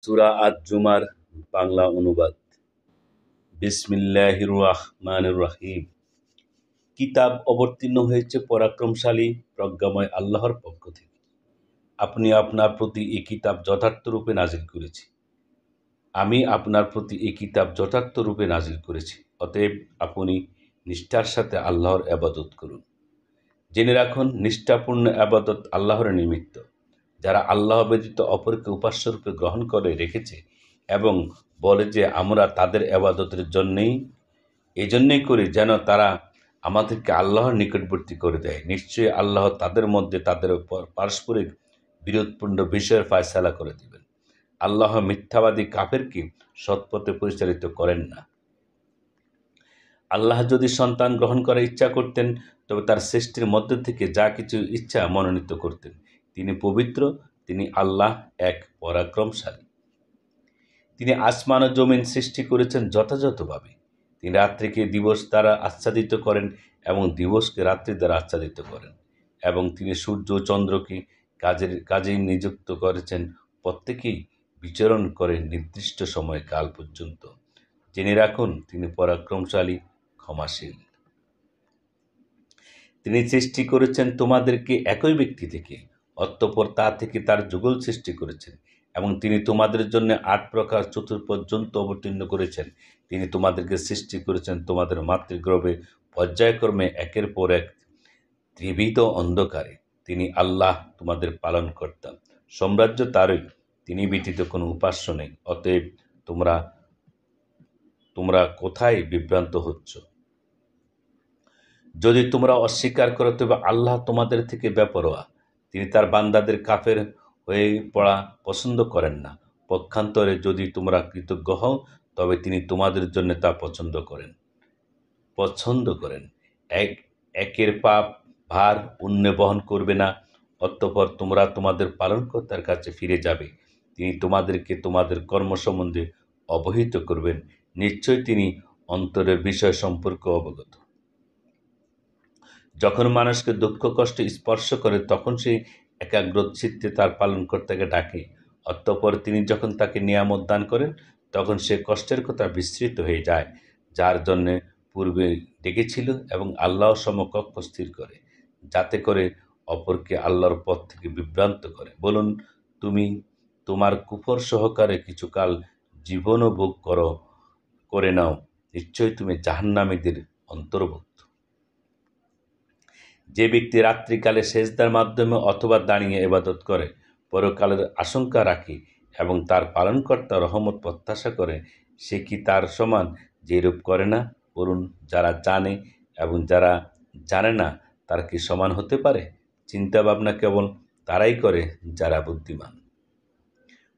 সূরা আজ-জুমার বাংলা অনুবাদ। বিসমিল্লাহির রাহমানির রহিম। কিতাব অবতীর্ণ হয়েছে পরাক্রমশালী প্রজ্ঞাময় আল্লাহর পক্ষ থেকে। আপনি আপনার প্রতি এই কিতাব যথার্থরূপে নাজিল করেছি। আমি আপনার প্রতি এই কিতাব যথার্থরূপে নাজিল করেছি। অতএব আপনি নিষ্ঠার সাথে আল্লাহর ইবাদত করুন। জেনে রাখুন, নিষ্ঠাপূর্ণ ইবাদত আল্লাহর নিমিত্ত। যারা আল্লাহ ব্যতীত অপরকে উপাস্যরূপে গ্রহণ করে রেখেছে এবং বলে যে আমরা তাদের ইবাদতের এজন্যই করি যেন তারা আমাদেরকে আল্লাহর নিকটবর্তী করে দেয়, নিশ্চয়ই আল্লাহ তাদের মধ্যে তাদের পারস্পরিক বিরোধপূর্ণ বিষয়ের ফায়সালা করে দিবেন। আল্লাহ মিথ্যাবাদী কাফেরকে সৎপথে পরিচালিত করেন না। আল্লাহ যদি সন্তান গ্রহণ করার ইচ্ছা করতেন তবে তার সৃষ্টির মধ্য থেকে যা কিছু ইচ্ছা মনোনীত করতেন। তিনি পবিত্র, তিনি আল্লাহ এক পরাক্রমশালী। তিনি আসমান ও জমিন সৃষ্টি করেছেন যথাযথভাবে। তিনি রাত্রিকে দিবস দ্বারা আচ্ছাদিত করেন এবং দিবসকে রাত্রি দ্বারা আচ্ছাদিত করেন, এবং তিনি সূর্য ও চন্দ্রকে কাজেই নিযুক্ত করেছেন, প্রত্যেকেই বিচরণ করে নির্দিষ্ট সময় কাল পর্যন্ত। জেনে রাখুন, তিনি পরাক্রমশালী, ক্ষমাশীল। তিনি সৃষ্টি করেছেন তোমাদেরকে একই ব্যক্তি থেকে, অতঃপর তা থেকে তার যুগল সৃষ্টি করেছেন, এবং তিনি তোমাদের জন্য ৮ প্রকার চতুর্পর্যন্ত অবতীর্ণ করেছেন। তিনি তোমাদেরকে সৃষ্টি করেছেন তোমাদের মাতৃগর্ভে পর্যায়ক্রমে একের পর এক ত্রিবিধ অন্ধকারে। তিনি আল্লাহ তোমাদের পালনকর্তা, সাম্রাজ্য তারই, তিনি ব্যতীত কোনো উপাস্য নেই। অতএব তোমরা কোথায় বিভ্রান্ত হচ্ছ? যদি তোমরা অস্বীকার করো তবে আল্লাহ তোমাদের থেকে বেপরোয়া। তিনি তার বান্দাদের কাফের হয়ে পড়া পছন্দ করেন না। পক্ষান্তরে যদি তোমরা কৃতজ্ঞ হও তবে তিনি তোমাদের জন্য তা পছন্দ করেন। একের পাপ ভার অন্য বহন করবে না। অতঃপর তোমরা তোমাদের পালনকর্তার কাছে ফিরে যাবে। তিনি তোমাদেরকে তোমাদের কর্ম সম্বন্ধে অবহিত করবেন। নিশ্চয় তিনি অন্তরের বিষয় সম্পর্কে অবগত। যখন মানুষকে দুঃখ কষ্ট স্পর্শ করে তখন সে একাগ্র চিত্তে তার পালনকর্তাকে ডাকে। অতঃপর তিনি যখন তাকে নিয়ামত দান করেন তখন সে কষ্টের কথা বিস্মৃত হয়ে যায়, যার জন্যে পূর্বে ডেকেছিল, এবং আল্লাহ সমকক্ষ স্থির করে, যাতে করে অপরকে আল্লাহর পথ থেকে বিভ্রান্ত করে। বলুন, তুমি তোমার কুফর সহকারে কিছুকাল জীবনও ভোগ করে নাও, নিশ্চয়ই তুমি জাহান্নামীদের অন্তর্ভুক্ত। যে ব্যক্তি রাত্রিকালে সেজদার মাধ্যমে অথবা দাঁড়িয়ে ইবাদত করে, পরকালের আশঙ্কা রাখে এবং তার পালনকর্তার রহমত প্রত্যাশা করে, সে কি তার সমান যেরূপ করে না? বলুন, যারা জানে এবং যারা জানে না তার কি সমান হতে পারে? চিন্তা ভাবনা কেবল তারাই করে যারা বুদ্ধিমান।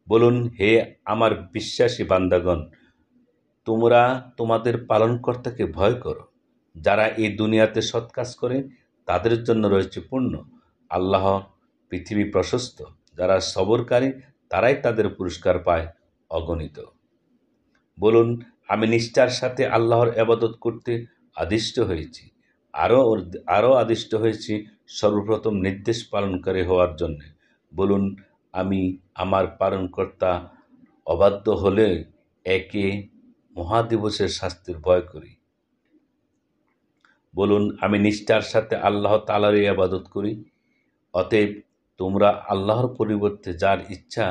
বলুন, হে আমার বিশ্বাসী বান্দাগণ, তোমরা তোমাদের পালনকর্তাকে ভয় করো। যারা এই দুনিয়াতে সৎ কাজ করে তাদের জন্য রয়েছে পুণ্য। আল্লাহ পৃথিবী প্রশস্ত, যারা সবরকারী তারাই তাদের পুরস্কার পায় অগণিত। বলুন, আমি নিষ্ঠার সাথে আল্লাহর ইবাদত করতে আদিষ্ট হয়েছি, আরও আদিষ্ট হয়েছি সর্বপ্রথম নির্দেশ পালনকারী হওয়ার জন্য। বলুন, আমি আমার পালনকর্তা অবাধ্য হলে একে মহাদিবসের শাস্তির ভয় করি। বলুন, আমি নিষ্ঠার সাথে আল্লাহ তাআলারই ইবাদত করি। অতএব তোমরা আল্লাহর পরিবর্তে যার ইচ্ছা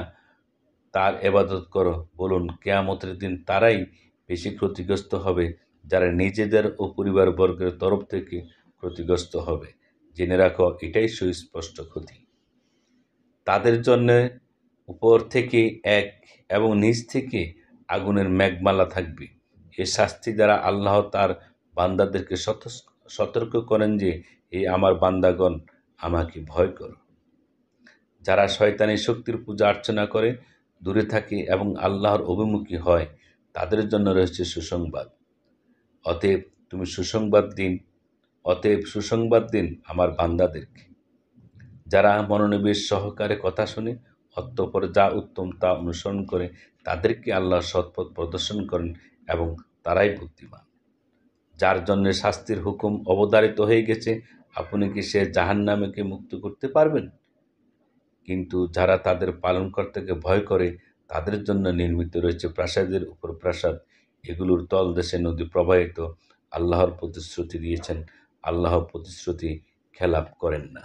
তার ইবাদত করো। বলুন, কিয়ামতের দিন তারাই বেশি ক্ষতিগ্রস্ত হবে যারা নিজেদের ও পরিবারবর্গের তরফ থেকে ক্ষতিগ্রস্ত হবে। জেনে রাখো, এটাই সুস্পষ্ট ক্ষতি। তাদের জন্য উপর থেকে এক এবং নিচ থেকে আগুনের মেঘমালা থাকবে। এ শাস্তি দ্বারা আল্লাহ তার বান্দাদেরকে সতর্ক করেন যে, হে আমার বান্দাগণ, আমাকে ভয় করো। যারা শয়তানি শক্তির পূজা অর্চনা করে দূরে থাকে এবং আল্লাহর অভিমুখী হয়, তাদের জন্য রয়েছে সুসংবাদ। অতএব সুসংবাদ দিন আমার বান্দাদেরকে। যারা মনোনিবেশ সহকারে কথা শুনে অতঃপর যা উত্তম তা অনুসরণ করে, তাদেরকে আল্লাহ সৎপথ প্রদর্শন করেন এবং তারাই বুদ্ধিমান। যার জন্য শাস্তির হুকুম অবধারিত হয়ে গেছে, আপনি কি সে জাহান্নামীকে মুক্ত করতে পারবেন? কিন্তু যারা তাদের পালনকর্তাকে ভয় করে তাদের জন্য নির্মিত রয়েছে প্রাসাদের উপর প্রাসাদ, এগুলোর তলদেশে নদী প্রবাহিত। আল্লাহর প্রতিশ্রুতি দিয়েছেন, আল্লাহ প্রতিশ্রুতি খেলাপ করেন না।